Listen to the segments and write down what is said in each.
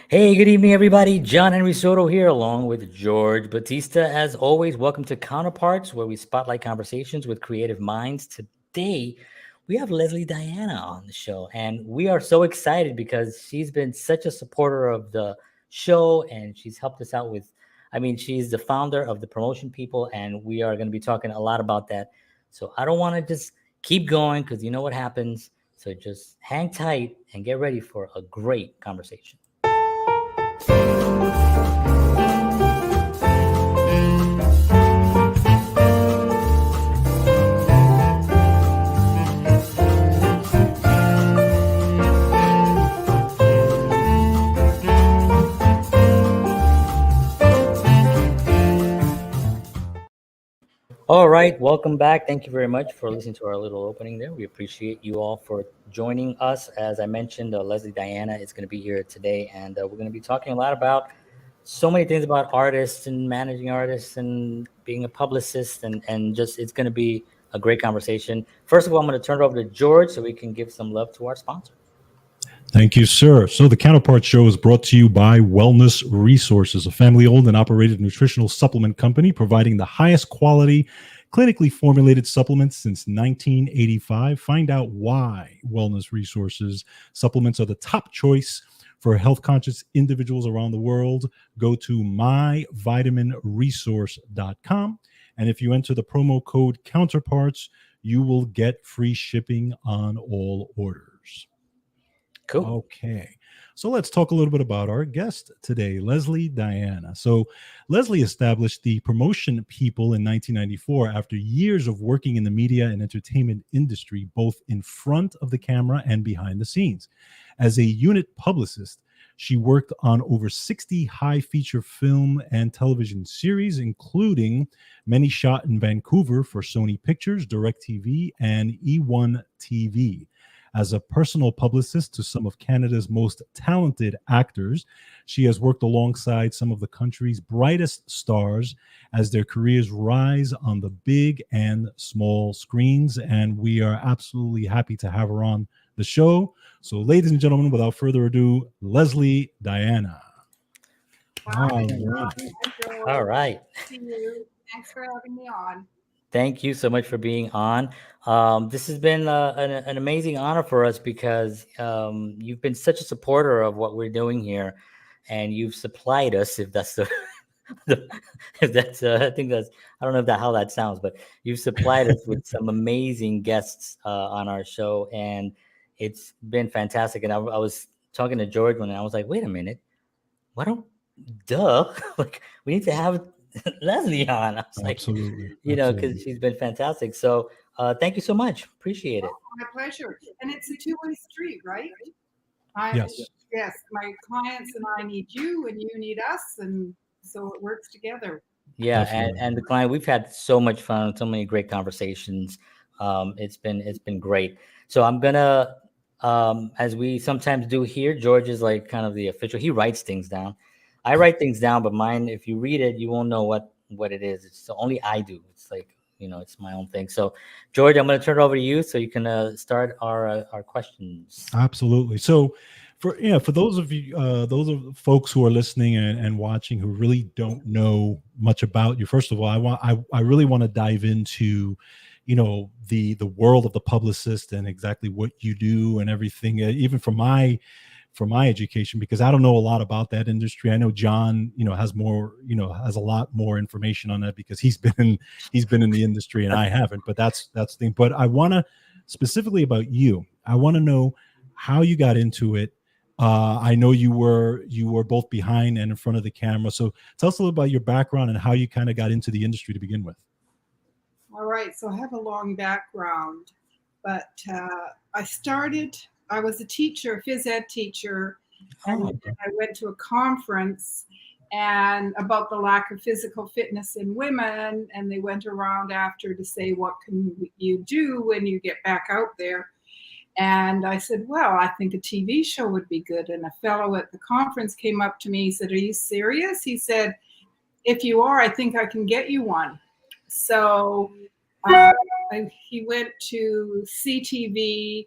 Hey, good evening, everybody. John Henry Soto here, along with George Batista. As always, welcome to Counterparts, where we spotlight conversations with creative minds. Today, we have Lesley Diana on the show, and we are so excited because she's been such a supporter of the show, and she's helped us out with, she's the founder of the Promotion People, and we are going to be talking a lot about that. So I don't want to just keep going because you know what happens. So just hang tight and get ready for a great conversation. All right, welcome back. Thank you very much for listening to our little opening there. We appreciate you all for joining us. As I mentioned, Lesley Diana is going to be here today, and we're going to be talking a lot about so many things about artists and managing artists and being a publicist, and just it's going to be a great conversation. First of all, I'm going to turn it over to George so we can give some love to our sponsor. Thank you, sir. So the Counterparts show is brought to you by Wellness Resources, a family-owned and operated nutritional supplement company providing the highest quality, clinically formulated supplements since 1985. Find out why Wellness Resources supplements are the top choice for health-conscious individuals around the world. Go to myvitaminresource.com. And if you enter the promo code Counterparts, you will get free shipping on all orders. Cool. Okay. So let's talk a little bit about our guest today, Lesley Diana. So Lesley established the Promotion People in 1994 after years of working in the media and entertainment industry, both in front of the camera and behind the scenes. As a unit publicist, she worked on over 60 high feature film and television series, including many shot in Vancouver for Sony Pictures, DirecTV, and eOne TV. As a personal publicist to some of Canada's most talented actors, she has worked alongside some of the country's brightest stars as their careers rise on the big and small screens. And we are absolutely happy to have her on the show. So, ladies and gentlemen, without further ado, Lesley Diana. Hi. All right. Thanks for having me on. Thank you so much for being on. This has been an amazing honor for us because you've been such a supporter of what we're doing here, and you've supplied us, if that's if that's I think that's, I don't know how that sounds, but you've supplied us with some amazing guests on our show, and it's been fantastic. And I was talking to George when I was like, wait a minute, why don't like we need to have Lesley on. I was Absolutely. like, because she's been fantastic. So thank you so much. Appreciate it. My pleasure. And it's a two-way street, right? Yes. Yes. My clients and I need you, and you need us, and so it works together. Yeah, and the client, we've had so much fun, so many great conversations. It's been great. So I'm gonna, as we sometimes do here, George is like kind of the official. He writes things down. I write things down, but mine, if you read it, you won't know what it is. It's only I do. It's like, it's my own thing. So, George, I'm going to turn it over to you so you can start our questions. Absolutely. So, for those of you, those of folks who are listening and watching who really don't know much about you, first of all, I really want to dive into, the world of the publicist and exactly what you do and everything, even for my education, because I don't know a lot about that industry. I know John, has a lot more information on that because he's been in the industry and I haven't, but that's the thing. But I want to specifically about you. I want to know how you got into it. I know you were both behind and in front of the camera. So tell us a little about your background and how you kind of got into the industry to begin with. All right. So I have a long background, but I was a teacher, phys ed teacher, and I went to a conference and about the lack of physical fitness in women, and they went around after to say, what can you do when you get back out there? And I said, well, I think a TV show would be good. And a fellow at the conference came up to me, he said, are you serious? He said, if you are, I think I can get you one. So he went to CTV,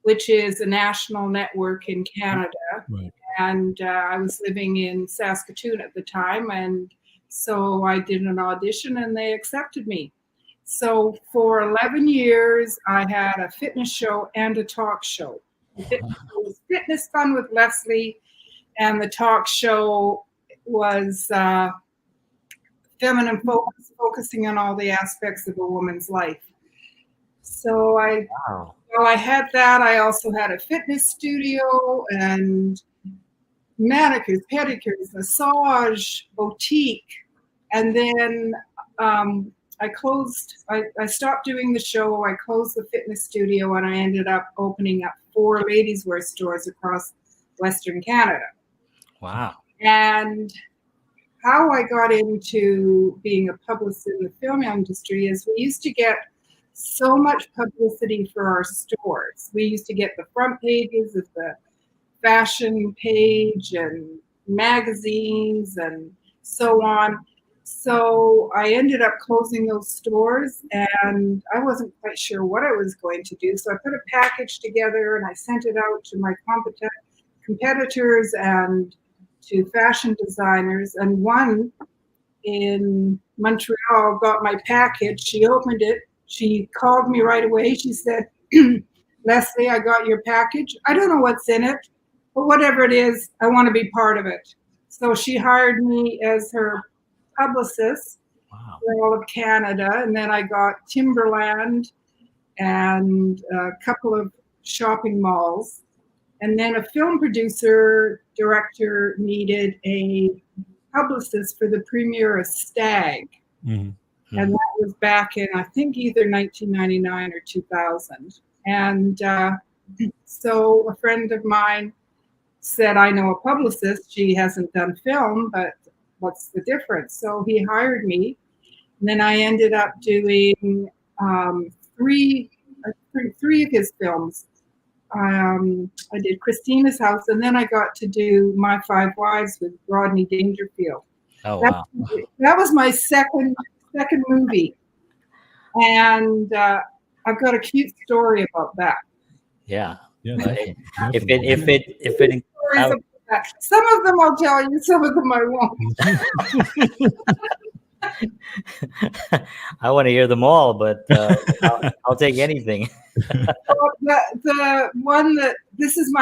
which is a national network in Canada. Right. And I was living in Saskatoon at the time, and so I did an audition and they accepted me. So for 11 years, I had a fitness show and a talk show. The fitness show was Fitness Fun with Lesley, and the talk show was feminine focus, focusing on all the aspects of a woman's life. So Wow. while I had that, I also had a fitness studio and manicures, pedicures, massage, boutique. And then I stopped doing the show, I closed the fitness studio, and I ended up opening up 4 ladies' wear stores across Western Canada. Wow. And how I got into being a publicist in the film industry is we used to get so much publicity for our stores. We used to get the front pages of the fashion page and magazines and so on. So I ended up closing those stores, and I wasn't quite sure what I was going to do. So I put a package together and I sent it out to my competitors and to fashion designers. And one in Montreal got my package. She opened it. She called me right away. She said, Lesley, I got your package. I don't know what's in it, but whatever it is, I want to be part of it. So she hired me as her publicist for all of Canada. And then I got Timberland and a couple of shopping malls. And then a film director needed a publicist for the premiere of Stag. Mm-hmm. And that was back in, I think, either 1999 or 2000. And so a friend of mine said, I know a publicist. She hasn't done film, but what's the difference? So he hired me. And then I ended up doing three of his films. I did Christina's House, and then I got to do My Five Wives with Rodney Dangerfield. Oh, wow. That was my second movie, and I've got a cute story about that. Yeah. Yeah. If it Some of them I'll tell you, some of them I won't. I want to hear them all, but I'll take anything. The one that this is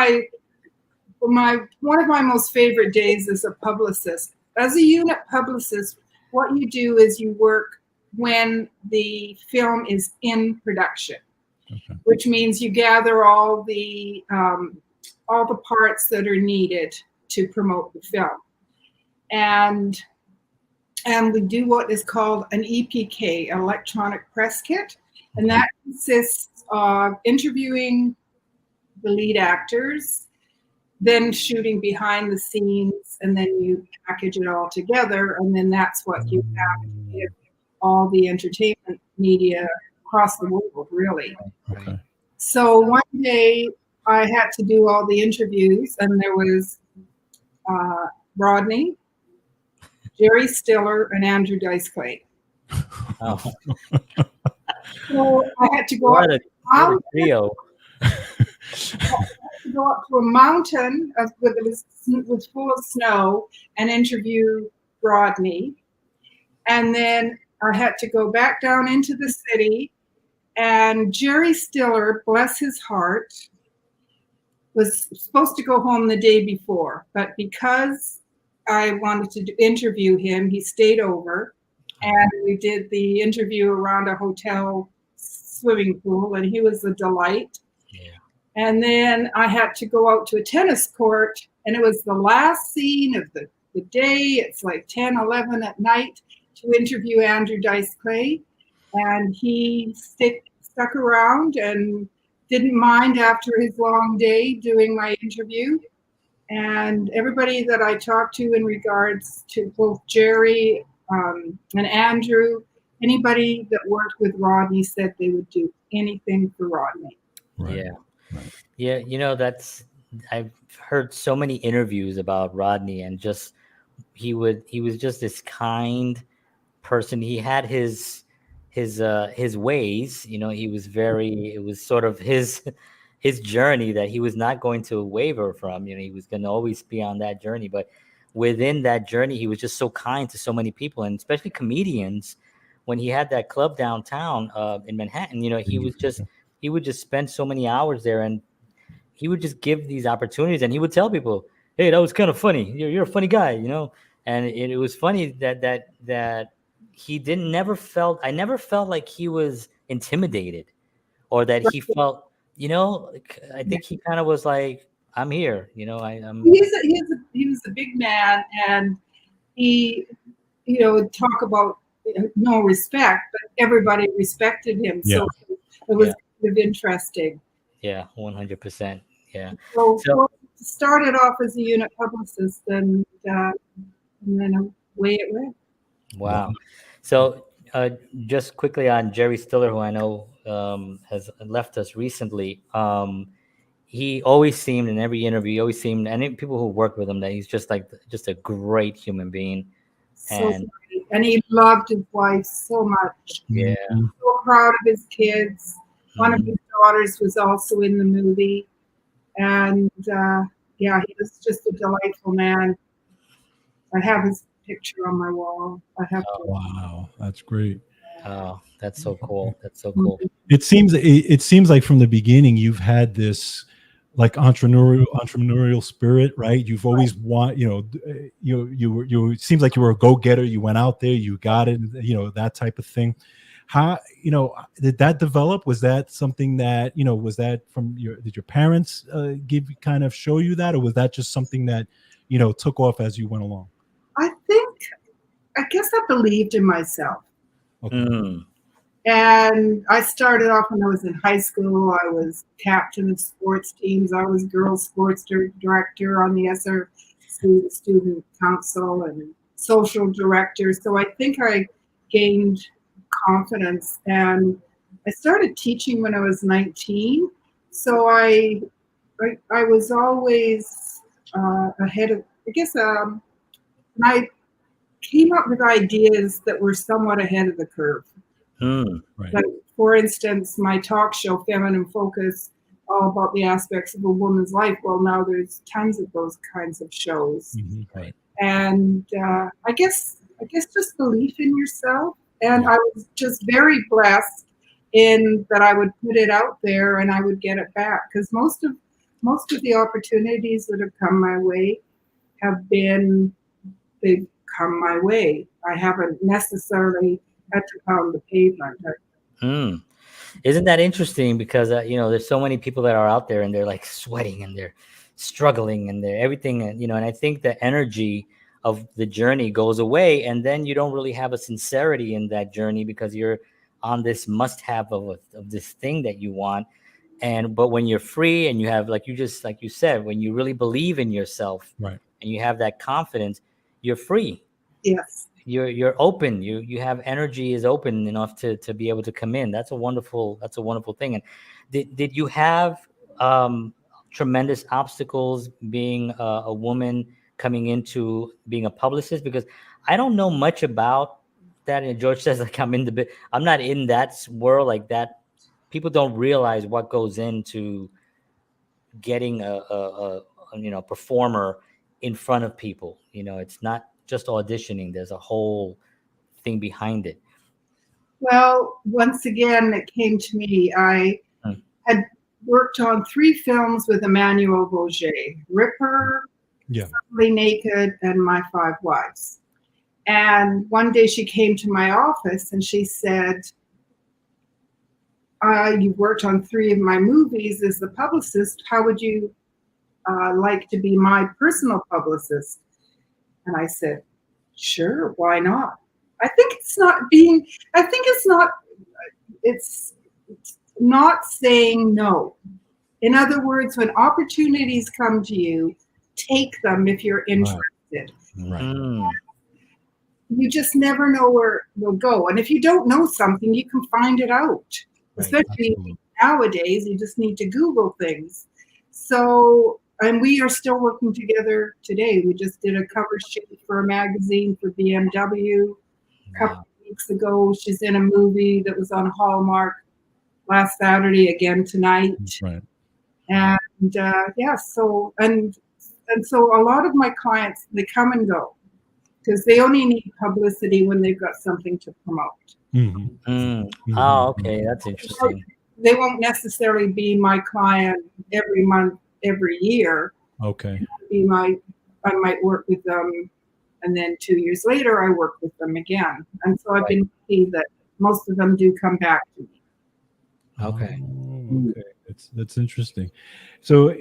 one of my most favorite days as a publicist. As a unit publicist, what you do is you work when the film is in production, which means you gather all the parts that are needed to promote the film, and we do what is called an EPK, electronic press kit, and that consists of interviewing the lead actors, then shooting behind the scenes, and then you package it all together, and then that's what you have to give all the entertainment media across the world, really. Okay. So one day I had to do all the interviews, and there was Rodney, Jerry Stiller, and Andrew Dice Clay. Oh. So I had to go What a trio. go up to a mountain was full of snow and interview Rodney. And then I had to go back down into the city, and Jerry Stiller, bless his heart, was supposed to go home the day before, but because I wanted to interview him, he stayed over, and we did the interview around a hotel swimming pool, and he was a delight. Yeah. And then I had to go out to a tennis court, and it was the last scene of the day. It's like 10, 11 at night to interview Andrew Dice Clay. And he stuck around and didn't mind after his long day doing my interview. And everybody that I talked to in regards to both Jerry and Andrew, anybody that worked with Rodney said they would do anything for Rodney. Right. Yeah. Right. Yeah. You know, I've heard so many interviews about Rodney, and just he was just this kind person. He had his ways, you know. He was it was sort of his his journey that he was not going to waver from. You know, he was going to always be on that journey. But within that journey, he was just so kind to so many people, and especially comedians. When he had that club downtown in Manhattan, you know, he would just spend so many hours there, and he would just give these opportunities, and he would tell people, "Hey, that was kind of funny. You're a funny guy," you know. And it was funny that he I never felt like he was intimidated, or that he felt, you know, I think he kind of was like, I'm here, you know, I'm. He was a big man, and he, you know, would talk about no respect, but everybody respected him. Yeah. So it was kind of interesting. Yeah, 100%. Yeah. So started off as a unit publicist, and then away it went. Wow. So just quickly on Jerry Stiller, who I know has left us recently. He always seemed, in every interview, and people who worked with him, that he's just a great human being. And he loved his wife so much. Yeah. So proud of his kids. One of his daughters was also in the movie. And he was just a delightful man. I have his picture on my wall. Wow, that's great. Oh, that's so cool. That's so cool. It seems like from the beginning you've had this like entrepreneurial spirit, right? You've always it seems like you were a go-getter. You went out there, you got it, you know, that type of thing. How, you know, did that develop? Was that something that, you know, was that did your parents kind of show you that, or was that just something that, you know, took off as you went along? I guess I believed in myself. Okay. And I started off when I was in high school. I was captain of sports teams. I was girls sports director on the SRC student council and social director. So I think I gained confidence, and I started teaching when I was 19. So I was always ahead of, I guess, I came up with ideas that were somewhat ahead of the curve. Right. Like, for instance, my talk show, Feminine Focus, all about the aspects of a woman's life. Well, now there's tons of those kinds of shows. Right. And I guess just belief in yourself. And I was just very blessed in that I would put it out there and I would get it back. Because most of the opportunities that have come my way they've come my way. I haven't necessarily had to pound the pavement. Isn't that interesting? Because you know, there's so many people that are out there and they're like sweating and they're struggling and they're everything, and you know, and I think the energy of the journey goes away, and then you don't really have a sincerity in that journey because you're on this must-have of this thing that you want. But when you're free and you have, like you said, when you really believe in yourself, right, and you have that confidence, you're free. Yes. You're open. You have energy is open enough to be able to come in. That's a wonderful thing. And did you have tremendous obstacles being a woman coming into being a publicist? Because I don't know much about that. And George says, like, I'm not in that world like that. People don't realize what goes into getting a performer in front of people. You know, it's not just auditioning. There's a whole thing behind it. Well, once again, it came to me. I had worked on 3 films with Emmanuel Vauger: Ripper, Suddenly Naked, and My 5 Wives. And one day she came to my office and she said, you've worked on 3 of my movies as the publicist. How would you like to be my personal publicist? And I said, sure, why not? It's not saying no. In other words, when opportunities come to you, take them if you're interested. Right. You just never know where they'll go. And if you don't know something, you can find it out. Right. Especially nowadays, you just need to Google things. So, and we are still working together today. We just did a cover sheet for a magazine for BMW a couple of weeks ago. She's in a movie that was on Hallmark last Saturday, again tonight. Right. And so a lot of my clients, they come and go because they only need publicity when they've got something to promote. Oh, okay, that's interesting. They won't necessarily be my client every month, every year. Okay. I might work with them, and then 2 years later, I work with them again. And so I've been lucky that most of them do come back to me. Okay. Okay, that's interesting. So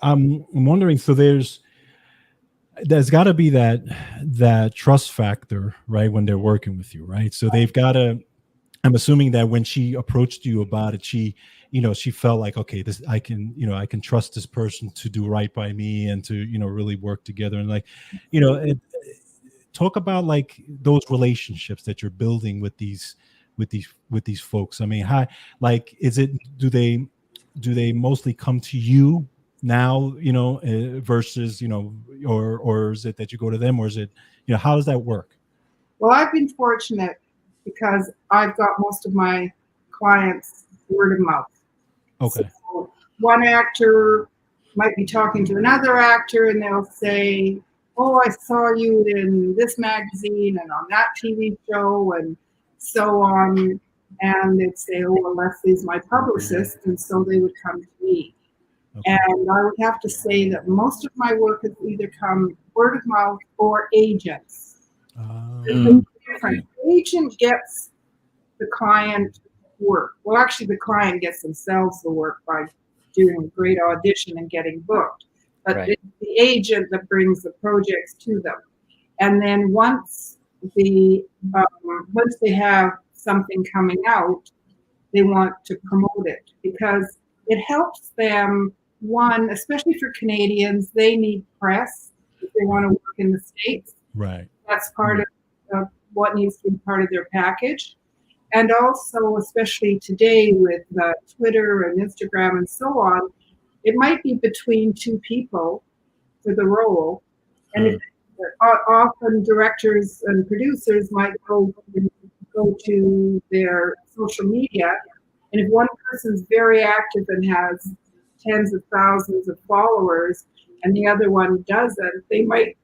I'm wondering. So there's got to be that trust factor, right? When they're working with you, right? So they've got to. I'm assuming that when she approached you about it, she felt like, okay, I can trust this person to do right by me and to, really work together. And like, talk about like those relationships that you're building with these folks. I mean, how, like, do they mostly come to you now, versus, or is it that you go to them, or is it, how does that work? Well, I've been fortunate because I've got most of my clients word of mouth. Okay. So one actor might be talking to another actor and they'll say, oh, I saw you in this magazine and on that TV show and so on. And they'd say, oh, well, Lesley's my publicist. And so they would come to me. Okay. And I would have to say that most of my work has either come word of mouth or agents. Different. The agent gets the client work. Well, actually, the client gets themselves the work by doing a great audition and getting booked. But it's the agent that brings the projects to them. And then once they have something coming out, they want to promote it because it helps them. One, especially for Canadians, they need press if they want to work in the States. Right. That's part of what needs to be part of their package. And also, especially today with Twitter and Instagram and so on, it might be between two people for the role. And often directors and producers might go to their social media. And if one person's very active and has tens of thousands of followers and the other one doesn't, they might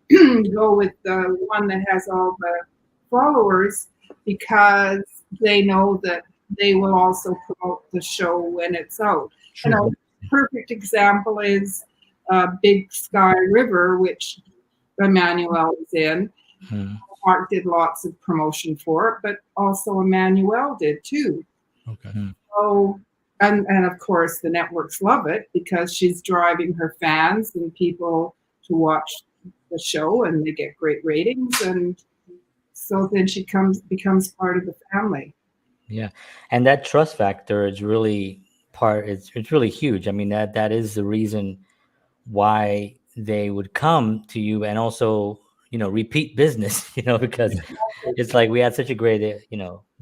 go with the one that has all the followers because they know that they will also promote the show when it's out. Sure. And a perfect example is Big Sky River, which Emmanuel is in. Mark did lots of promotion for it, but also Emmanuel did too. Okay. So, and of course the networks love it because she's driving her fans and people to watch the show, and they get great ratings, and so then she becomes part of the family. Yeah, and that trust factor is really it's really huge. I mean, that is the reason why they would come to you, and also, repeat business, because it's like, we had such a great,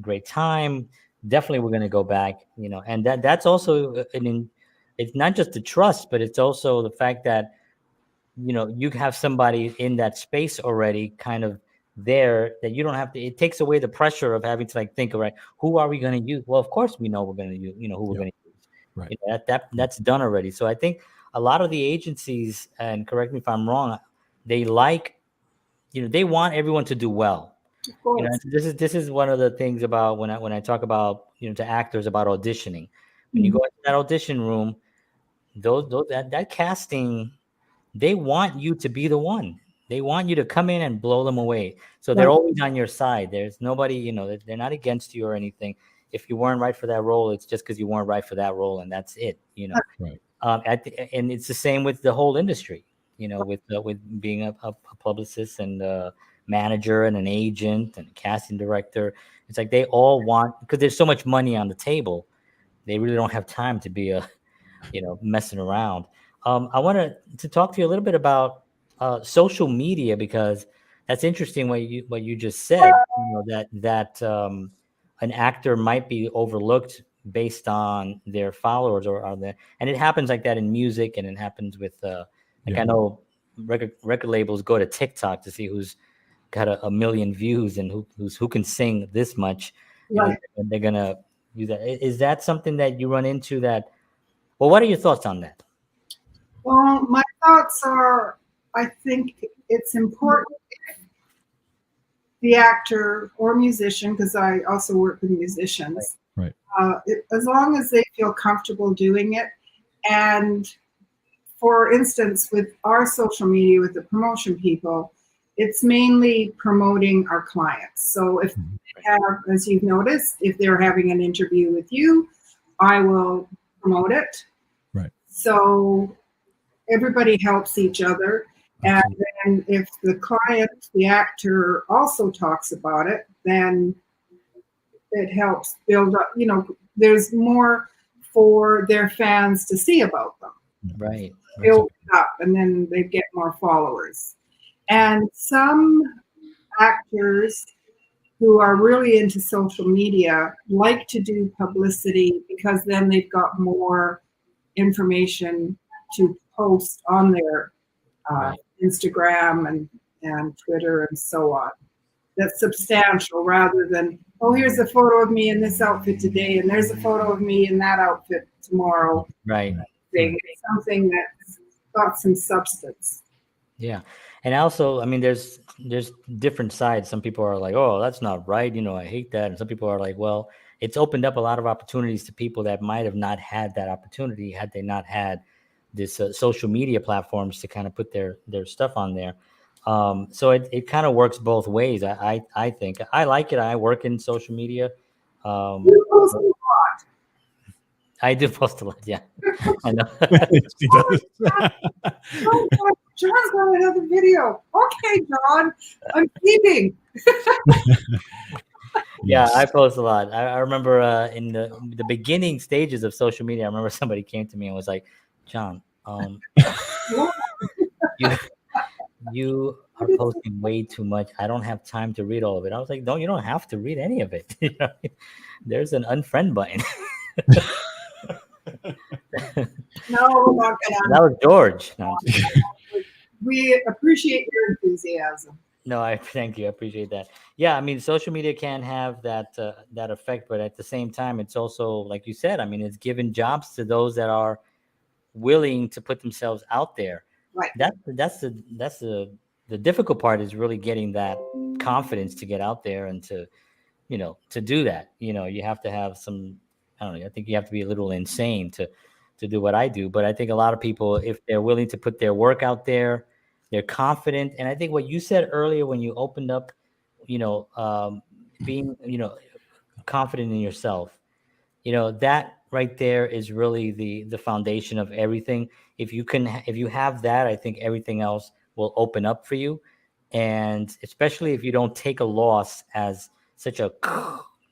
great time. Definitely we're going to go back, and that's also, it's not just the trust, but it's also the fact that, you have somebody in that space already kind of there that you don't have to, it takes away the pressure of having to like think, all right, who are we going to use? Well, of course we know we're going to use, who we're going to use. Right. That's done already. So I think a lot of the agencies, and correct me if I'm wrong, they like, they want everyone to do well. This is one of the things about when I talk about, to actors about auditioning. When you go into that audition room, that casting, they want you to be the one. They want you to come in and blow them away. So they're always on your side. There's nobody, they're not against you or anything. If you weren't right for that role, it's just because you weren't right for that role, and that's it. Right. And it's the same with the whole industry. With being a publicist and a manager and an agent and a casting director, it's like they all want, because there's so much money on the table, they really don't have time to be messing around. I wanted to talk to you a little bit about social media, because that's interesting what you just said. That an actor might be overlooked based on their followers and it happens like that in music, and it happens with I know record labels go to TikTok to see who's got a million views and who can sing this much. Right. And they're gonna use that. Is that something that you run into, that Well, what are your thoughts on that? Well, my thoughts are, I think it's important the actor or musician, because I also work with musicians, Right. as long as they feel comfortable doing it. And for instance, with our social media, with the promotion people, it's mainly promoting our clients. So if they have, as you've noticed, if they're having an interview with you, I will promote it. Right. So everybody helps each other. Absolutely. And then if the client, the actor also talks about it, then it helps build up, there's more for their fans to see about them. Right. Build it up, and then they get more followers. And some actors who are really into social media like to do publicity because then they've got more information to post on their Instagram and Twitter and so on. That's substantial, rather than, oh, here's a photo of me in this outfit today, and there's a photo of me in that outfit tomorrow. Right. It's something that's got some substance. Yeah. And also, I mean, there's different sides. Some people are like, oh, that's not right. I hate that. And some people are like, well, it's opened up a lot of opportunities to people that might have not had that opportunity had they not had this social media platforms to kind of put their stuff on there. So it kind of works both ways. I think I like it. I work in social media. You post a lot. I do post a lot. Yeah, I know. She does. Oh, God, John's got another video. Okay, John, I'm keeping. Yeah, Yes. I post a lot. I remember in the beginning stages of social media, I remember somebody came to me and was like, John, you are posting way too much. I don't have time to read all of it. I was like, no, you don't have to read any of it. There's an unfriend button. No, we're not gonna. That was George. No, We appreciate your enthusiasm. no, I thank you. I appreciate that. Yeah, I mean, social media can have that effect, but at the same time, it's also, like you said, I mean, it's giving jobs to those that are willing to put themselves out there. Right. That's the difficult part, is really getting that confidence to get out there and to do that. You have to have some, I don't know, I think you have to be a little insane to do what I do. But I think a lot of people, if they're willing to put their work out there, they're confident. And I think what you said earlier when you opened up, being, confident in yourself, that right there is really the foundation of everything. If you have that, I think everything else will open up for you. And especially if you don't take a loss as such a,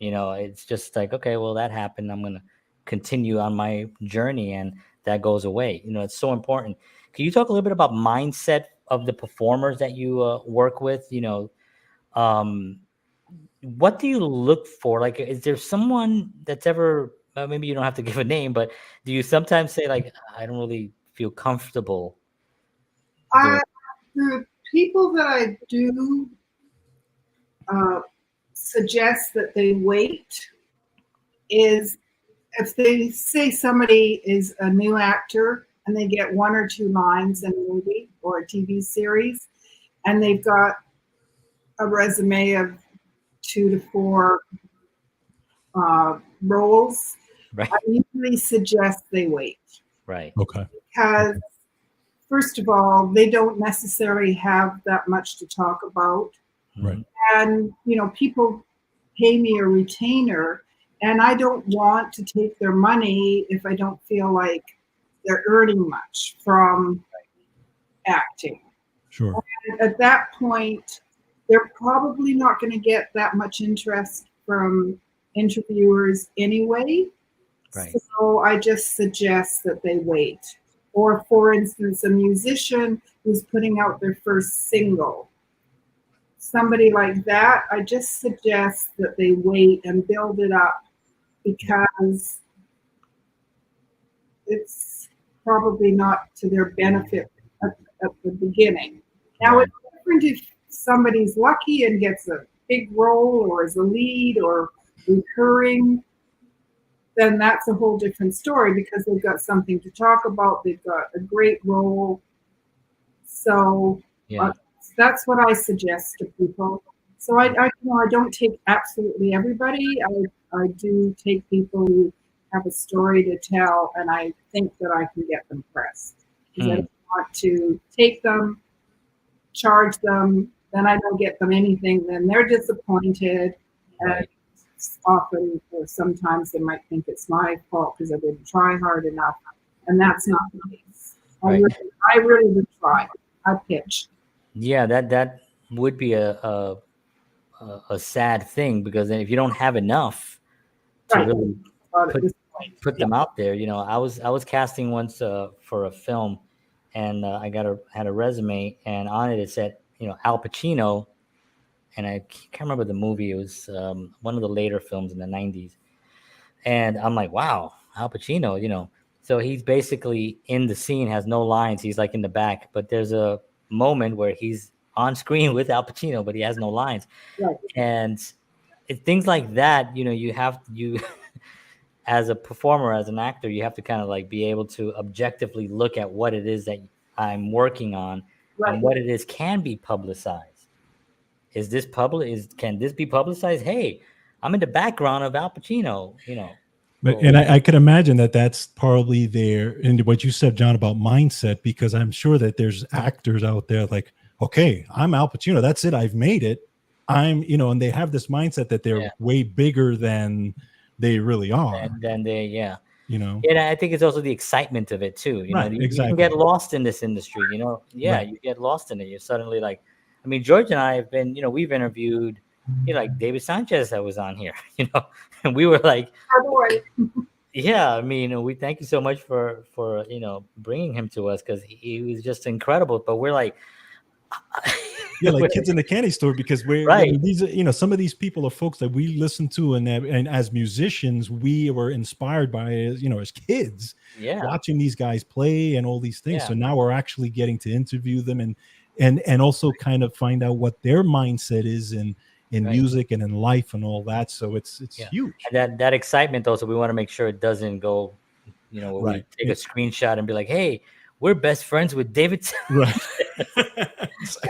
it's just like, okay, well, that happened. I'm going to continue on my journey, and that goes away. It's so important. Can you talk a little bit about mindset of the performers that you work with? What do you look for? Like, is there someone that's ever, maybe you don't have to give a name, but do you sometimes say, like, I don't really feel comfortable? The people that I do suggest that they wait is if they say somebody is a new actor and they get 1 or 2 lines in a movie or a TV series, and they've got a resume of 2 to 4 roles, Right. I usually suggest they wait. Right. Okay. Because first of all, they don't necessarily have that much to talk about. Right. And, people pay me a retainer, and I don't want to take their money if I don't feel like they're earning much from acting. Sure. And at that point, they're probably not going to get that much interest from interviewers anyway. Right. So I just suggest that they wait. Or, for instance, a musician who's putting out their first single, somebody like that, I just suggest that they wait and build it up, because it's probably not to their benefit at the beginning. Now, it's different if somebody's lucky and gets a big role or is a lead or recurring. then that's a whole different story because they've got something to talk about. They've got a great role. So that's what I suggest to people. So I don't take absolutely everybody. I do take people who have a story to tell, and I think that I can get them pressed. Because I don't want to take them, charge them, then I don't get them anything, then they're disappointed. And often, or sometimes they might think it's my fault because I didn't try hard enough. And that's not the case. I really would try. I pitch. Yeah, that would be a sad thing, because then if you don't have enough to really put them out there, I was casting once for a film, and I had a resume, and on it said Al Pacino, and I can't remember the movie. It was one of the later films in the 90s, and I'm like, wow, Al Pacino, so he's basically in the scene, has no lines. He's like in the back, but there's a moment where he's on screen with Al Pacino, but he has no lines. Right. And things like that, you as a performer, as an actor, you have to kind of like be able to objectively look at what it is that I'm working on, and what it is can be publicized. Is this can this be publicized? Hey, I'm in the background of Al Pacino, But, and I could imagine that that's probably there in what you said, John, about mindset, because I'm sure that there's actors out there like, okay, I'm Al Pacino. That's it. I've made it. And they have this mindset that they're way bigger than they really are. And then and I think it's also the excitement of it too. You can get lost in this industry, you get lost in it. You're suddenly like, I mean, George and I have been, we've interviewed, like David Sanchez that was on here, and we were like, yeah, I mean, we thank you so much for bringing him to us, because he was just incredible. But we're like, like kids in the candy store, because these are, some of these people are folks that we listen to, and as musicians, we were inspired by, as kids, watching these guys play and all these things. So now we're actually getting to interview them and also kind of find out what their mindset is in music and in life and all that. So it's huge. And that excitement also, we want to make sure it doesn't go, we take a screenshot and be like, hey, we're best friends with David. Right. So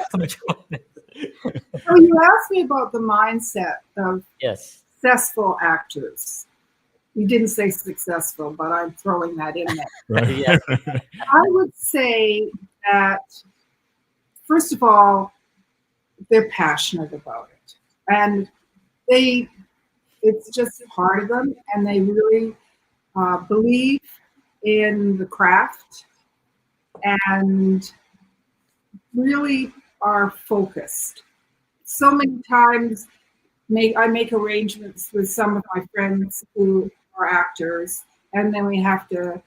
you asked me about the mindset of successful actors. You didn't say successful, but I'm throwing that in there. Right. I would say that, first of all, they're passionate about it. And it's just part of them, and they really believe in the craft and really are focused. So many times I make arrangements with some of my friends who are actors, and then we have to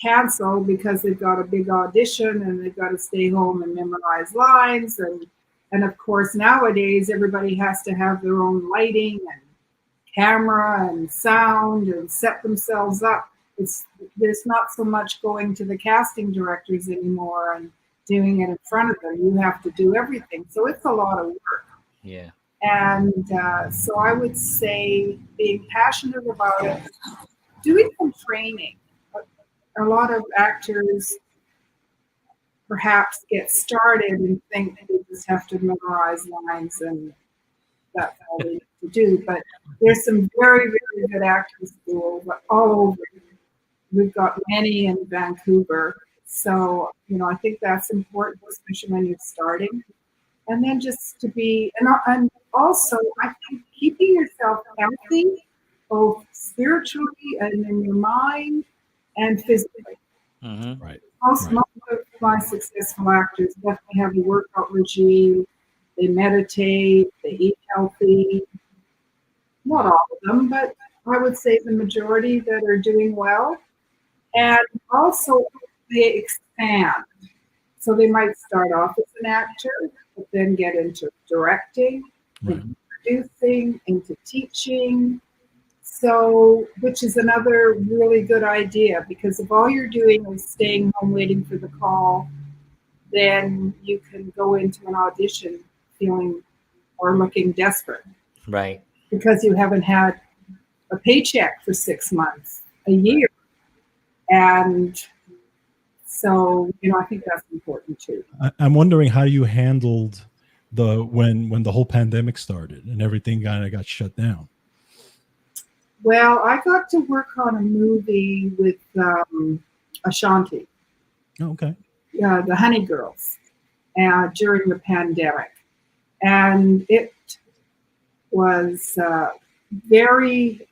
cancel because they've got a big audition and they've got to stay home and memorize lines. And of course, nowadays, everybody has to have their own lighting and camera and sound and set themselves up. There's not so much going to the casting directors anymore and doing it in front of them. You have to do everything. So it's a lot of work. Yeah. And so I would say being passionate about it, doing some training. A lot of actors perhaps get started and think they just have to memorize lines and that's all they need to do. But there's some very, very good acting schools all over. We've got many in Vancouver. So, I think that's important, especially when you're starting. And then just to be, and also I think keeping yourself healthy, both spiritually and in your mind and physically. Mm-hmm. Right. Most of my successful actors definitely have a workout regime. They meditate, they eat healthy. Not all of them, but I would say the majority that are doing well. And also they expand. So they might start off as an actor, but then get into directing, into producing, into teaching. So, which is another really good idea, because if all you're doing is staying home waiting for the call, then you can go into an audition feeling or looking desperate. Right. Because you haven't had a paycheck for 6 months. a year. And so, I think that's important too. I'm wondering how you handled when the whole pandemic started and everything kind of got shut down. Well, I got to work on a movie with Ashanti, Oh, okay. the Honey Girls, during the pandemic. And it was very,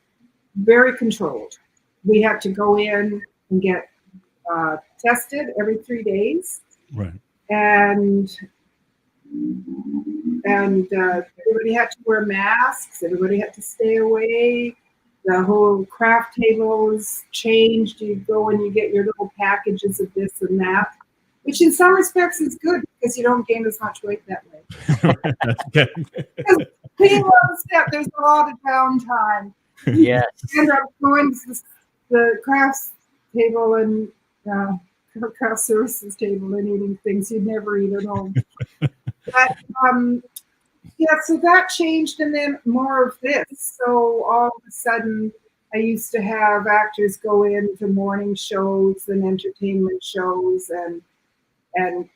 very controlled. We had to go in and get tested every 3 days. Right. And everybody had to wear masks. Everybody had to stay away. The whole craft tables changed. You go and you get your little packages of this and that, which in some respects is good because you don't gain as much weight that way. Because being on set, there's a lot of downtime. Yes. You end up going to the crafts table and craft services table and eating things you'd never eat at home. But so that changed, and then more of this. So all of a sudden, I used to have actors go into morning shows and entertainment shows, and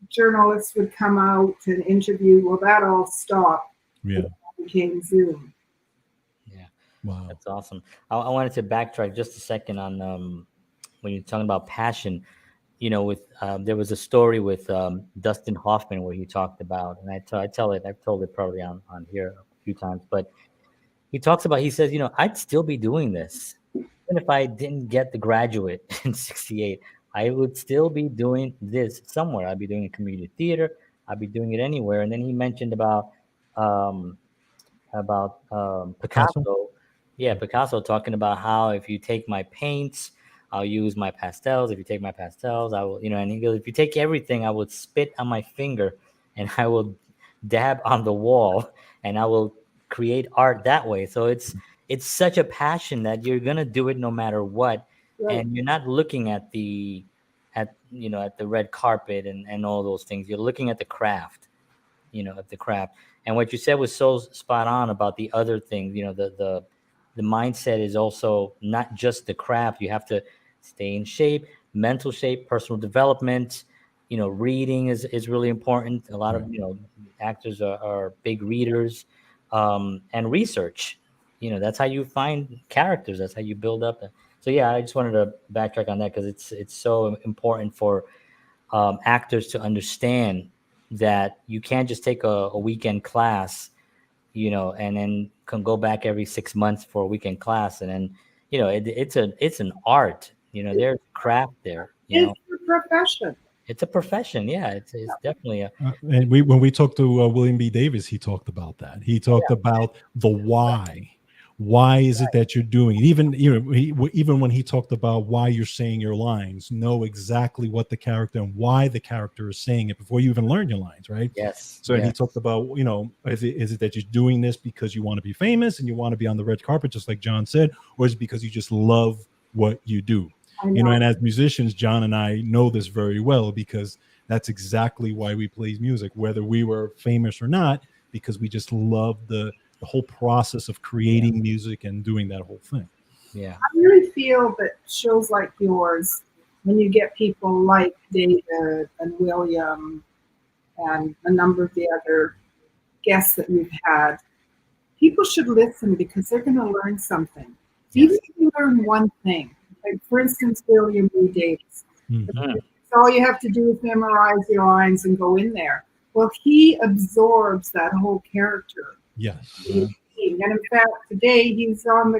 journalists would come out and interview. Well, that all stopped. Yeah. It became Zoom. Yeah. Wow. That's awesome. I wanted to backtrack just a second on when you're talking about passion. With there was a story with Dustin Hoffman where he talked about, and I've told it probably on here a few times, but he talks about, he says, I'd still be doing this even if I didn't get the graduate in '68. I would still be doing this somewhere. I'd be doing a community theater. I'd be doing it anywhere. And then he mentioned about Picasso. Yeah, Picasso talking about how if you take my paints, I'll use my pastels. If you take my pastels, I will, and he goes, if you take everything, I would spit on my finger and I will dab on the wall and I will create art that way. So it's such a passion that you're going to do it no matter what. Right. And you're not looking at the red carpet and all those things. You're looking at the craft, at the craft. And what you said was so spot on about the other things. The mindset is also not just the craft. You have to stay in shape, mental shape, personal development. Reading is really important. A lot of actors are big readers, and research. That's how you find characters. That's how you build up. So yeah, I just wanted to backtrack on that because it's so important for actors to understand that you can't just take a weekend class, and then can go back every 6 months for a weekend class, and then it's an art. There's craft there. It's a profession. It's a profession. Yeah, it's definitely a. And when we talked to William B. Davis, he talked about that. He talked about the why. Why is it that you're doing it? Even when he talked about why you're saying your lines, know exactly what the character and why the character is saying it before you even learn your lines, right? Yes. So he talked about, is it that you're doing this because you want to be famous and you want to be on the red carpet, just like John said, or is it because you just love what you do? And as musicians, John and I know this very well because that's exactly why we play music, whether we were famous or not, because we just love the whole process of creating music and doing that whole thing. Yeah. I really feel that shows like yours, when you get people like David and William and a number of the other guests that we've had, people should listen because they're going to learn something. Even if you learn one thing, like for instance, William B. Davis. Mm-hmm. So all you have to do is memorize your lines and go in there. Well, he absorbs that whole character. Yes. And in fact, today he's on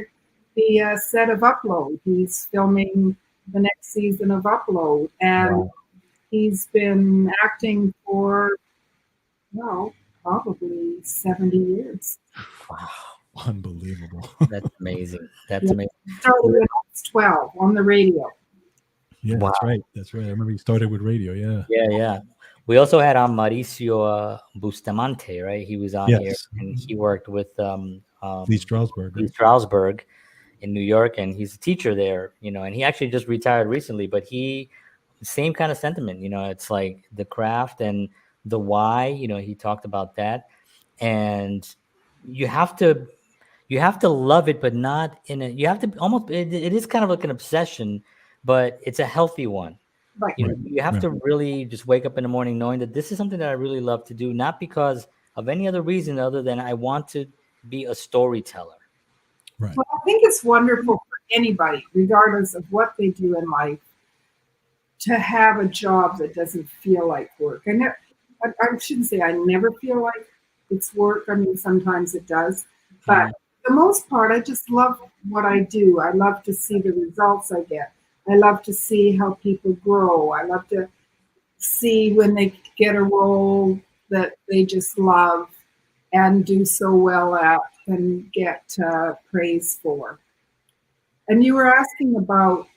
the set of Upload. He's filming the next season of Upload, and he's been acting for, probably 70 years. Wow. Unbelievable. That's amazing. That's amazing. He started when I was 12 on the radio. Yeah, wow. That's right. I remember he started with radio. Yeah. We also had on Mauricio Bustamante, right? He was on here, and he worked with Lee Strasberg. Lee Strasberg in New York, and he's a teacher there, and he actually just retired recently, but same kind of sentiment, it's like the craft and the why, he talked about that. And you have to you have to love it, but not in a, you have to almost, it is kind of like an obsession, but it's a healthy one. Right. You know, you have to really just wake up in the morning knowing that this is something that I really love to do, not because of any other reason other than I want to be a storyteller. Right. Well, I think it's wonderful for anybody, regardless of what they do in life, to have a job that doesn't feel like work. And I shouldn't say I never feel like it's work. I mean, sometimes it does. But for the most part, I just love what I do. I love to see the results I get. I love to see how people grow. I love to see when they get a role that they just love and do so well at and get praise for. And you were asking about,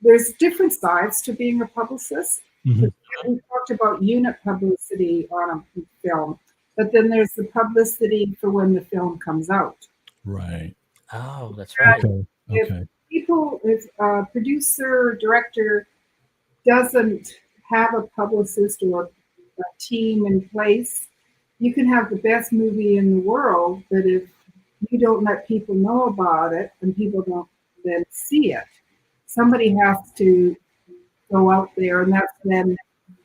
there's different sides to being a publicist. Mm-hmm. We talked about unit publicity on a film, but then there's the publicity for when the film comes out. Right. Oh, that's right. Okay. If a producer, director doesn't have a publicist or a team in place, you can have the best movie in the world, but if you don't let people know about it and people don't then see it, somebody has to go out there, and that's when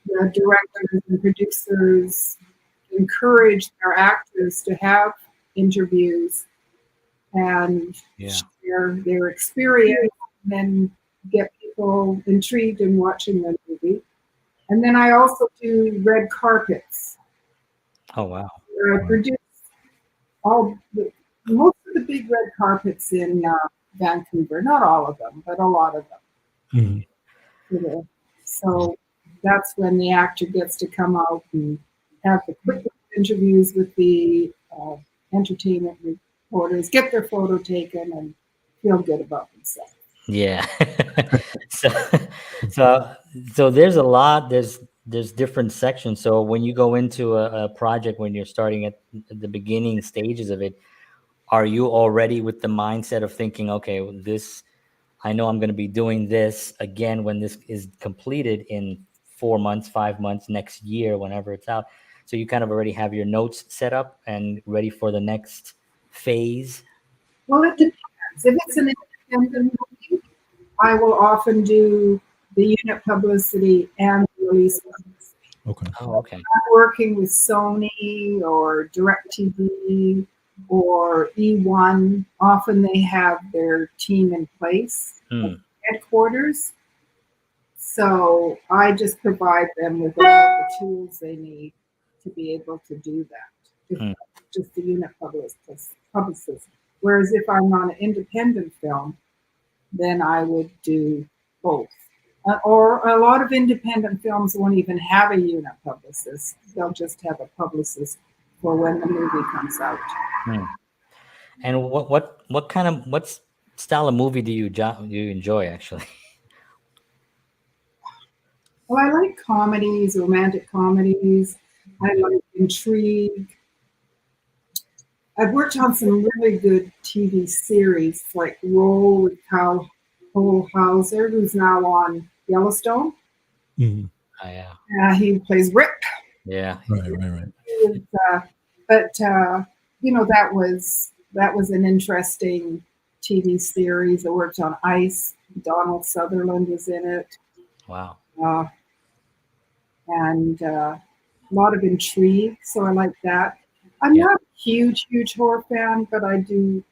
the directors and producers encourage their actors to have interviews and share their experience, and then get people intrigued in watching the movie. And then I also do red carpets. Oh, wow. Where I produce most of the big red carpets in Vancouver. Not all of them, but a lot of them. Mm-hmm. So that's when the actor gets to come out and have the quick interviews with the entertainment reporters, get their photo taken, and feel good about themselves. Yeah. so there's a lot. There's different sections. So when you go into a project, when you're starting at the beginning stages of it, are you already with the mindset of thinking, okay, this, I know I'm going to be doing this again when this is completed in 4 months, 5 months, next year, whenever it's out. So you kind of already have your notes set up and ready for the next phase? Well, it depends. If it's an independent movie, I will often do the unit publicity and the release publicity. Okay. Oh, okay. I'm working with Sony or DirecTV or eOne. Often they have their team in place at headquarters. So I just provide them with all the tools they need to be able to do that. Just the unit publicist. Whereas if I'm on an independent film, then I would do both. Or a lot of independent films won't even have a unit publicist. They'll just have a publicist for when the movie comes out. And what style of movie do you enjoy actually? Well, I like comedies, romantic comedies. I like intrigue. I've worked on some really good TV series, like Roll with Cole Hauser, who's now on Yellowstone. Mm-hmm. Oh, yeah. He plays Rick. Yeah. Right. But that was an interesting TV series. I worked on I.A.S.T.E. Donald Sutherland was in it. Wow. And a lot of intrigue, so I like that. I'm not a huge horror fan, but I do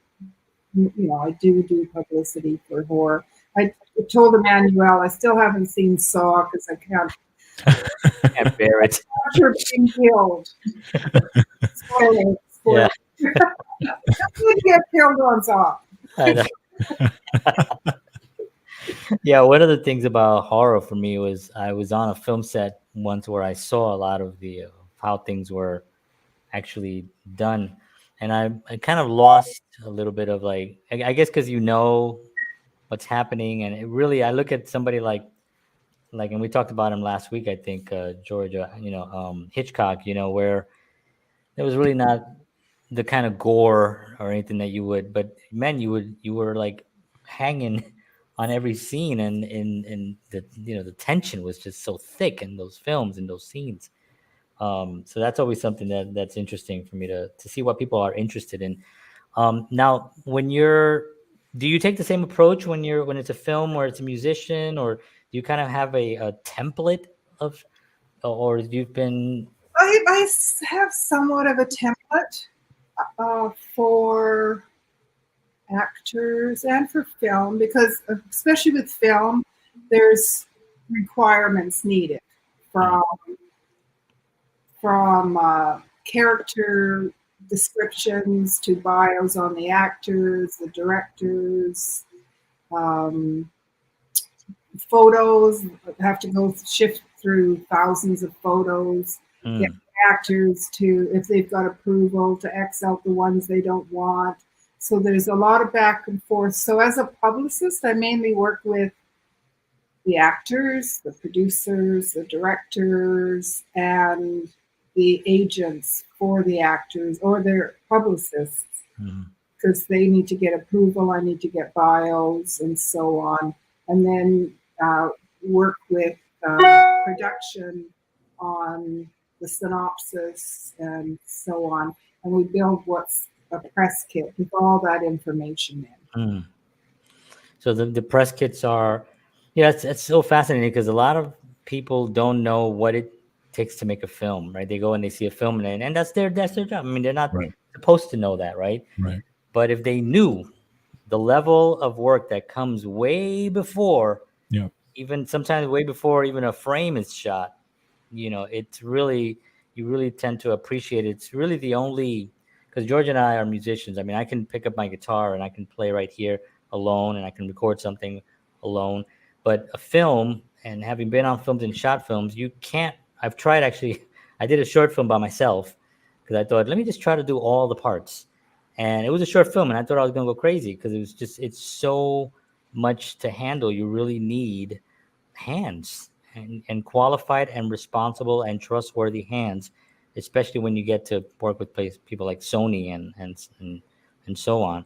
publicity for horror. I told Emmanuel I still haven't seen Saw because I can't bear it. After being killed. Spoiler. Yeah. Who get killed on Saw? I know. Yeah, one of the things about horror for me was I was on a film set once where I saw a lot of the how things were actually done, and I kind of lost a little bit of like, I guess because what's happening, and it really, I look at somebody like and we talked about him last week, I think, Georgia, Hitchcock, where there was really not the kind of gore or anything that you would, but man, you were like hanging on every scene, and the the tension was just so thick in those films and those scenes. So that's always something that's interesting for me to see what people are interested in. Now, do you take the same approach when it's a film or it's a musician, or do you kind of have a template of, or you've been? I have somewhat of a template for actors and for film, because especially with film, there's requirements needed from character descriptions to bios on the actors, the directors, photos have to shift through thousands of photos, get actors to, if they've got approval, to X out the ones they don't want. So there's a lot of back and forth. So as a publicist, I mainly work with the actors, the producers, the directors, and the agents for the actors or their publicists, because they need to get approval. I need to get bios and so on. And then work with production on the synopsis and so on. And we build what's a press kit with all that information in. So the press kits are, it's so fascinating, because a lot of people don't know what it takes to make a film, right? They go and they see a film and that's their job. I mean, they're not supposed to know that, right? Right. But if they knew the level of work that comes way before, even sometimes way before even a frame is shot, it's really, you really tend to appreciate it. It's really the only, because George and I are musicians. I mean, I can pick up my guitar and I can play right here alone, and I can record something alone. But a film, and having been on films and shot films, you can't. I've tried, actually. I did a short film by myself because I thought, let me just try to do all the parts. And it was a short film, and I thought I was going to go crazy because it's so much to handle. You really need hands, and qualified and responsible and trustworthy hands, especially when you get to work with people like Sony and so on.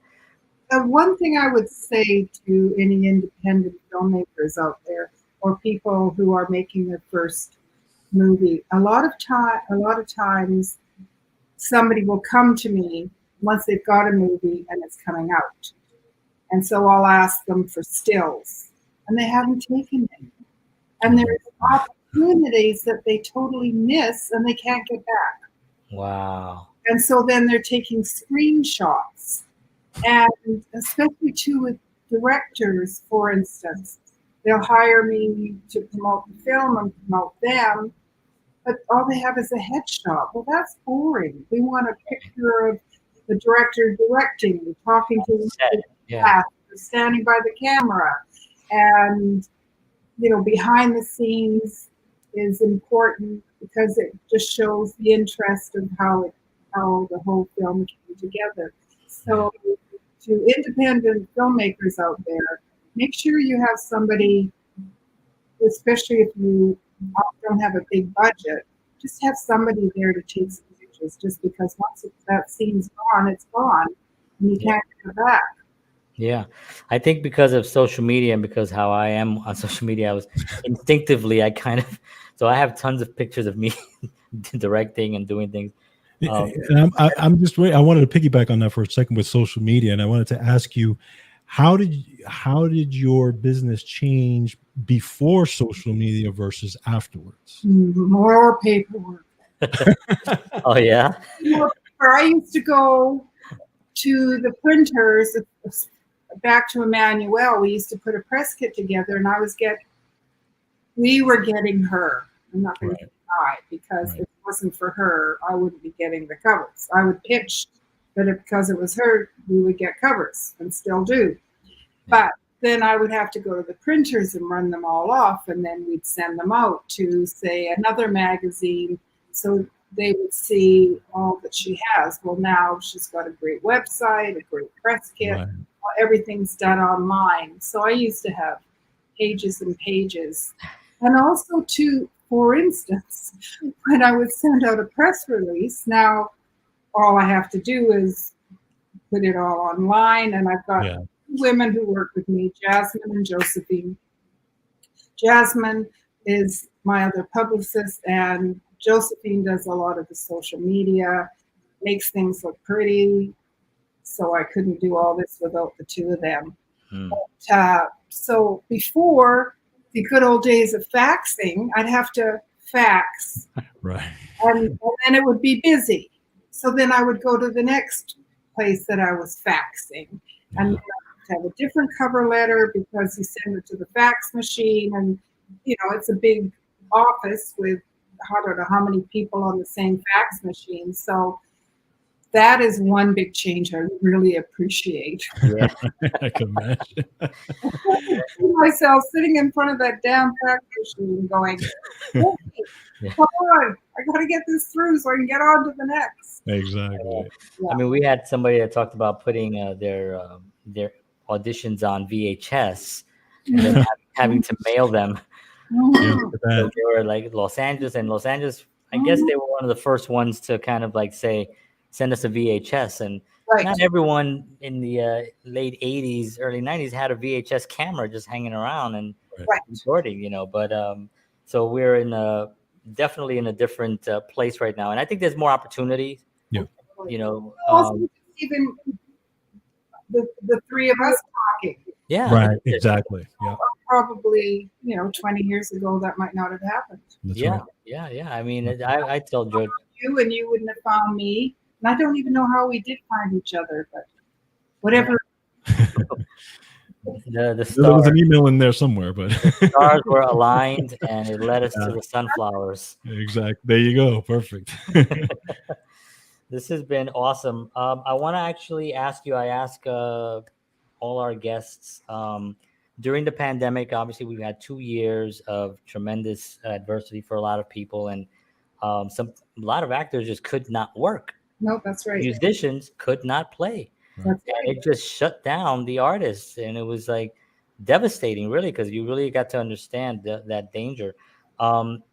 One thing I would say to any independent filmmakers out there, or people who are making their first movie, a lot of times somebody will come to me once they've got a movie and it's coming out, and so I'll ask them for stills, and they haven't taken any, and there's opportunities that they totally miss and they can't get back. Wow. And so then they're taking screenshots. And especially too with directors, for instance, they'll hire me to promote the film and promote them, but all they have is a headshot. Well, that's boring. We want a picture of the director directing, talking to the staff, standing by the camera, and behind the scenes is important because it just shows the interest of how the whole film came together. So to independent filmmakers out there, make sure you have somebody, especially if you don't have a big budget, just have somebody there to take some pictures, just because once that scene's gone, it's gone, and you can't get it back. Yeah, I think because of social media and because how I am on social media, I was instinctively, so I have tons of pictures of me directing and doing things. And I'm just waiting. I wanted to piggyback on that for a second with social media, and I wanted to ask you, how did your business change before social media versus afterwards? More paperwork. Oh yeah. I used to go to the printers. Back to Emmanuel, we used to put a press kit together, and we were getting her. I'm not going to deny, because if it wasn't for her, I wouldn't be getting the covers. I would pitch, but because it was her, we would get covers, and still do. But then I would have to go to the printers and run them all off, and then we'd send them out to, say, another magazine, so they would see all that she has. Well, now she's got a great website, a great press kit. Right. Everything's done online. So I used to have pages and pages. And also, too, for instance, when I would send out a press release, now all I have to do is put it all online. And I've got two women who work with me, Jasmine and Josephine. Jasmine is my other publicist, and Josephine does a lot of the social media, makes things look pretty. So I couldn't do all this without the two of them. Hmm. But, so before the good old days of faxing, I'd have to fax, Right. and then it would be busy. So then I would go to the next place that I was faxing, and then I would have a different cover letter because you send it to the fax machine, and it's a big office with I don't know how many people on the same fax machine. So that is one big change I really appreciate. Yeah. I can imagine. I see myself sitting in front of that damn fax machine going, "Hey, Yeah. come on, I got to get this through so I can get on to the next." Exactly. Yeah. I mean, we had somebody that talked about putting their auditions on VHS and then having to mail them. Yeah, Mhm. So they were like Los Angeles, I guess they were one of the first ones to kind of like say, send us a VHS. And Right. not everyone in the late 80s, early 90s had a VHS camera just hanging around and Right. recording, but so we're definitely in a different place right now. And I think there's more opportunity, Yeah. Also, even the three of us talking. Yeah. Right. Exactly. Yeah. Probably, 20 years ago, that might not have happened. That's Yeah. right. Yeah. I mean, I tell George, You and you wouldn't have found me. And I don't even know how we did find each other, but whatever. the There was stars, an email in there somewhere, but stars were aligned and it led us to the sunflowers. exactly. There you go. Perfect. This has been awesome. I want to actually ask you, I ask all our guests, during the pandemic, obviously we've had 2 years of tremendous adversity for a lot of people, and a lot of actors just could not work. No, that's right. Musicians could not play. That's And right. it just shut down the artists, and it was like devastating, really, because you really got to understand that danger.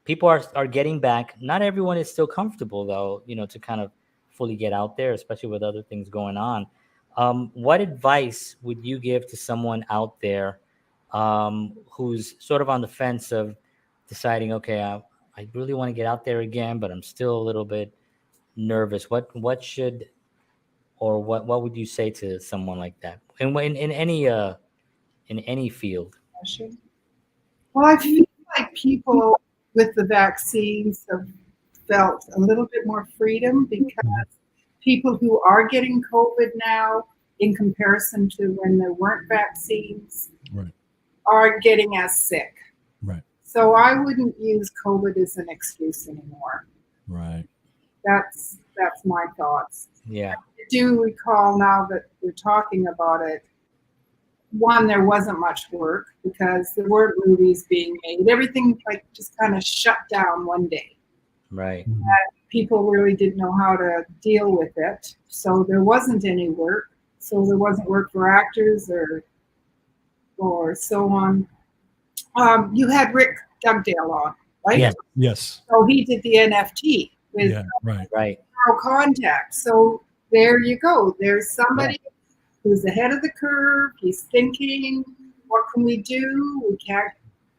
People are getting back. Not everyone is still comfortable, though, to kind of fully get out there, especially with other things going on. What advice would you give to someone out there who's sort of on the fence of deciding, okay, I really want to get out there again, but I'm still a little bit nervous? What should, or what would you say to someone like that in any field? Well, I feel like people with the vaccines have felt a little bit more freedom because people who are getting COVID now, in comparison to when there weren't vaccines, Right. aren't getting as sick. Right. So I wouldn't use COVID as an excuse anymore. Right. That's my thoughts. Yeah. I do recall, now that we're talking about it, one, there wasn't much work because there weren't movies being made. Everything just kind of shut down one day. Right. People really didn't know how to deal with it. So there wasn't any work. So there wasn't work for actors or so on. You had Rick Dugdale on, right? Yes. Yes. So he did the NFT with Yeah. Right. Right. Zero Contact. So there you go. There's somebody who's ahead of the curve. He's thinking, what can we do? We can't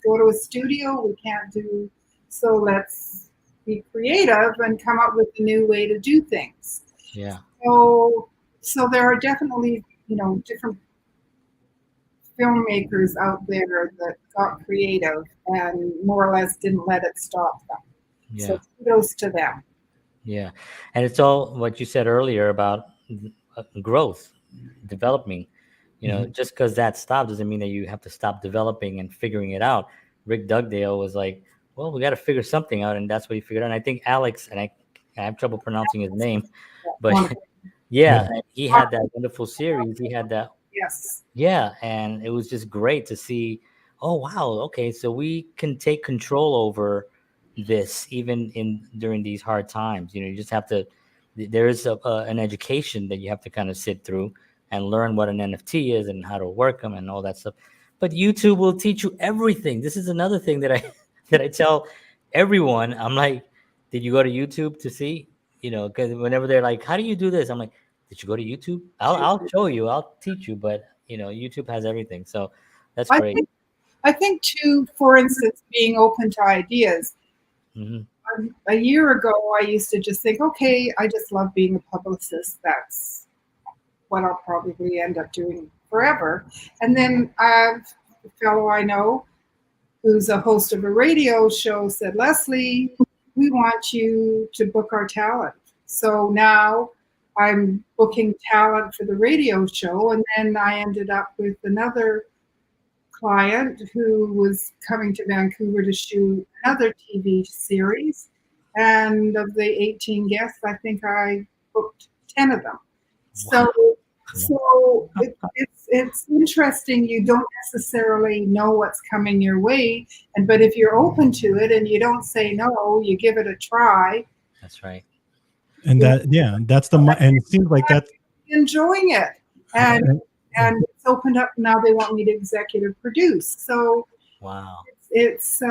go to a studio. We can't do, so let's be creative and come up with a new way to do things. Yeah. So there are definitely, different filmmakers out there that got creative and more or less didn't let it stop them. Yeah. So kudos to them. Yeah. And it's all what you said earlier about growth, developing. Just because that stopped doesn't mean that you have to stop developing and figuring it out. Rick Dugdale was like, well, we got to figure something out. And that's what he figured out. And I think Alex, and I have trouble pronouncing his name, but yeah, he had that wonderful series. He had that. Yes. Yeah. And it was just great to see, oh, wow. Okay. So we can take control over this even during these hard times. You just have to, there is an education that you have to kind of sit through and learn what an NFT is and how to work them and all that stuff. But YouTube will teach you everything. This is another thing that I tell everyone. I'm like, did you go to YouTube to see? Because whenever they're like, how do you do this? I'm like, did you go to YouTube? I'll show you. I'll teach you. But YouTube has everything. So that's great. I think too, for instance, being open to ideas. Mm-hmm. A year ago, I used to just think, okay, I just love being a publicist. That's what I'll probably end up doing forever. And then a fellow I know who's a host of a radio show said, Lesley, we want you to book our talent. So now I'm booking talent for the radio show. And then I ended up with another client who was coming to Vancouver to shoot another TV series. And of the 18 guests, I think I booked 10 of them. Wow. So it's interesting. You don't necessarily know what's coming your way, but if you're open to it and you don't say no, you give it a try. That's right. And that's and it seems like that's enjoying it, and it's opened up. Now they want me to executive produce. So wow, it's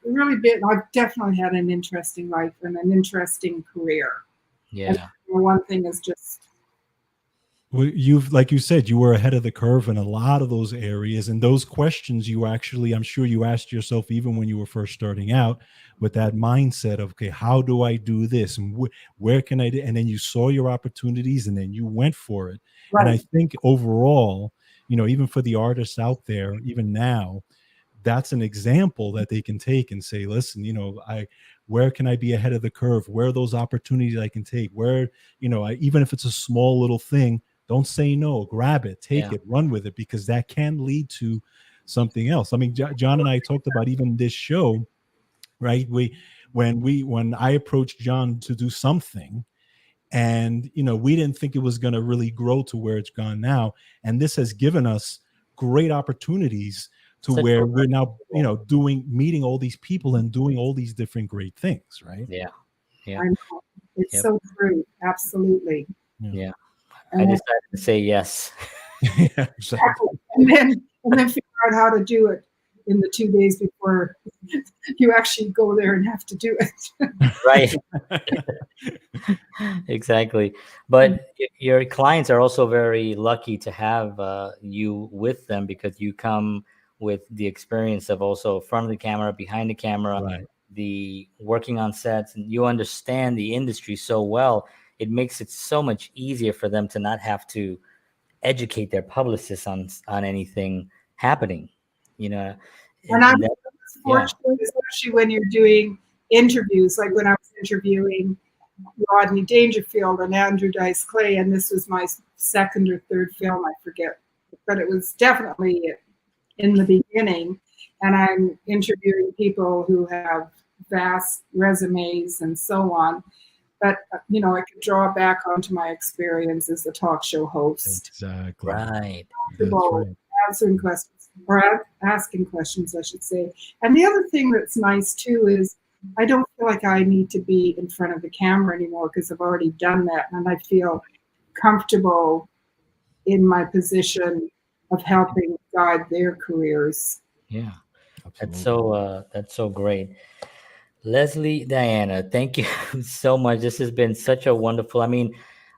really been. I've definitely had an interesting life and an interesting career. Yeah. And one thing is just. You've, like you said, you were ahead of the curve in a lot of those areas, and those questions you actually, I'm sure you asked yourself even when you were first starting out, with that mindset of, okay, how do I do this, and where can I do? And then you saw your opportunities, and then you went for it. Right. And I think overall, even for the artists out there, even now, that's an example that they can take and say, listen, where can I be ahead of the curve? Where are those opportunities I can take? Where, even if it's a small little thing, don't say no, grab it, take it, run with it, because that can lead to something else. I mean, John and I talked about even this show, right? When I approached John to do something, and, we didn't think it was going to really grow to where it's gone now. And this has given us great opportunities to where we're now, meeting all these people and doing all these different great things, right? Yeah. I know. It's so true. Absolutely. Yeah. I decided to say yes. Yeah, exactly. And then figure out how to do it in the 2 days before you actually go there and have to do it. Right. Exactly. But your clients are also very lucky to have you with them, because you come with the experience of also front of the camera, behind the camera, right, the working on sets, and you understand the industry so well. It makes it so much easier for them to not have to educate their publicists on anything happening, And I'm fortunate, especially when you're doing interviews, like when I was interviewing Rodney Dangerfield and Andrew Dice Clay, and this was my second or third film, I forget, but it was definitely in the beginning, and I'm interviewing people who have vast resumes and so on. But, I could draw back onto my experience as a talk show host. Exactly. Right. Answering questions, or asking questions, I should say. And the other thing that's nice, too, is I don't feel like I need to be in front of the camera anymore, because I've already done that. And I feel comfortable in my position of helping guide their careers. Yeah. Absolutely. That's so great. Lesley Diana, thank you so much. This has been such a wonderful,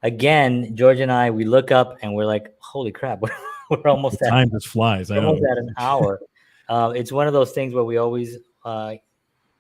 again, George and I, we look up and we're like, holy crap, we're almost at time just flies. Almost at an hour. It's one of those things where we always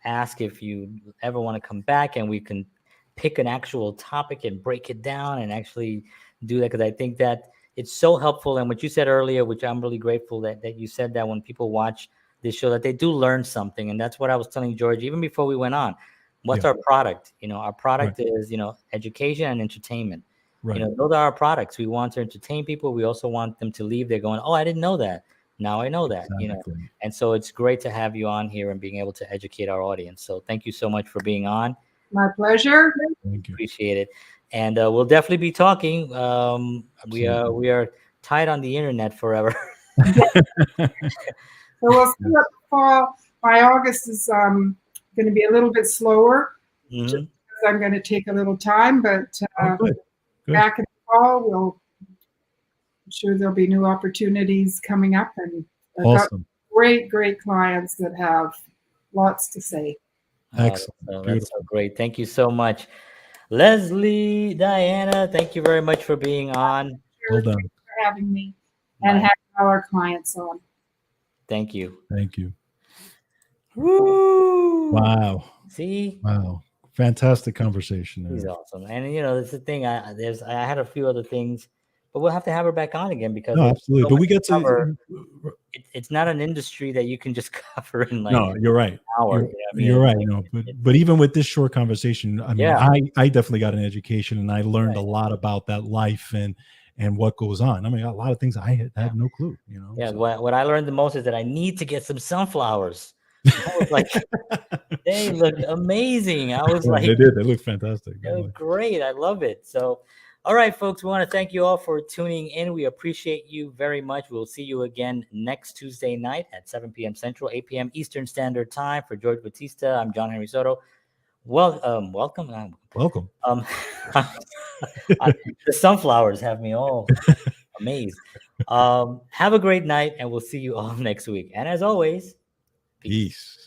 ask if you ever want to come back and we can pick an actual topic and break it down and actually do that, because I think that it's so helpful. And what you said earlier, which I'm really grateful that you said, that when people watch this show, that they do learn something. And that's what I was telling George even before we went on. What's our product? Our product is, education and entertainment. Right. Those are our products. We want to entertain people. We also want them to leave there going, oh, I didn't know that. Now I know that. Exactly. And so it's great to have you on here and being able to educate our audience. So thank you so much for being on. My pleasure. Thank you. Appreciate it. And we'll definitely be talking. We are tied on the internet forever. So we'll see what the fall. My August is going to be a little bit slower, just because I'm going to take a little time. But good. Back in the fall, I'm sure there'll be new opportunities coming up, and I've got great clients that have lots to say. Excellent. That's so great. Thank you so much, Lesley Diana. Thank you very much for being on. Well done. Thanks for having me and having all our clients on. Thank you. Thank you. Woo! Wow. See? Wow. Fantastic conversation. He's awesome. And that's the thing. I had a few other things but we'll have to have her back on again because No, there's absolutely. so But much we get to cover. It's not an industry that you can just cover in like no, you're right. an hour. You're, You know what I mean? you're right. Like, No, but even with this short conversation, I mean, yeah, I definitely got an education and I learned right. a lot about that life and what goes on. I mean, a lot of things I had no clue, you know. Yeah, So. what I learned the most is that I need to get some sunflowers. I was like, they look amazing. I was Yeah, like, they did. They look fantastic. they look great. I love it. So, all right, folks, we want to thank you all for tuning in. We appreciate you very much. We'll see you again next Tuesday night at 7 p.m. Central, 8 p.m. Eastern Standard Time. For George Batista, I'm John Henry Soto. Well, welcome. Welcome. The sunflowers have me all amazed. Have a great night, and we'll see you all next week. And as always, Peace.